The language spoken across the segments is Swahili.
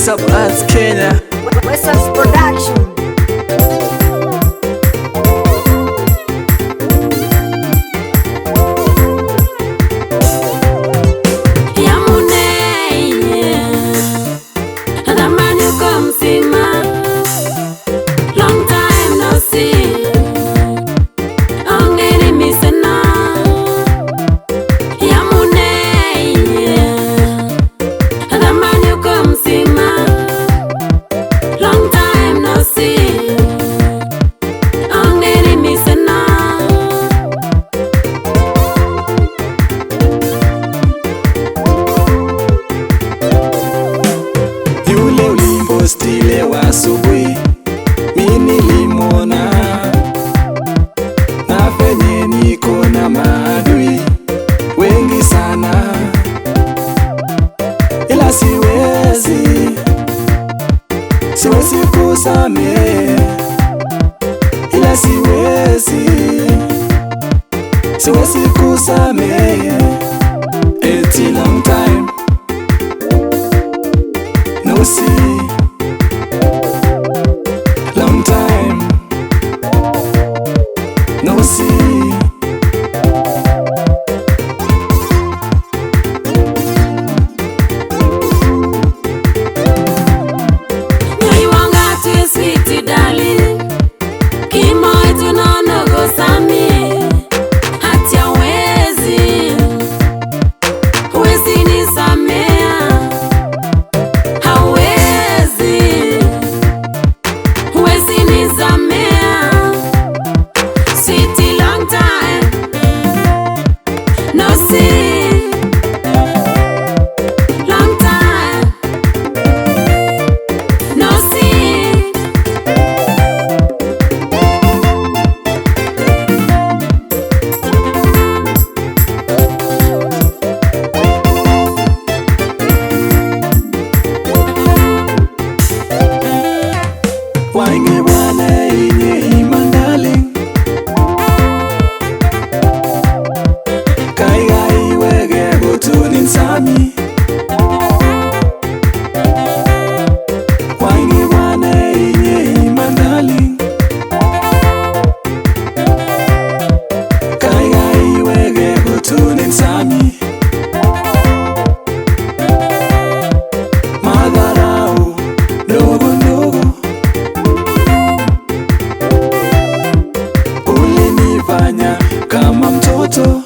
Goisab Arts Kenya. Goisab's production. Stile wa asubuhi mimi nilimwona, na venye niko na maadui wengi sana, ila siwezi kusamehe, ila siwezi kusamehe. It's a long time no see. Long time no see. You want got to sweet darling. Kimo itu nono go sami. Hatia wezi nisamea. Hawezi nisamea. Sweet long time no see. Long time no see. Wange wana inye imandali kai gai wege gotunin sami. Wange wana inye imandali kai gai wege gotunin sami. Madharau ndogo ndogo ulinifanya kama mtoto.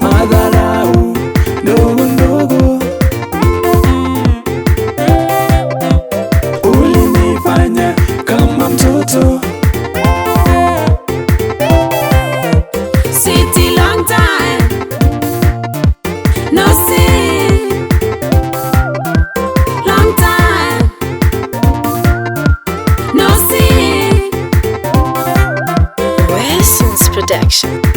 Madharau ndogo ndogo ulinifanya kama mtoto. City long time no see. Long time no see. Goisab's production.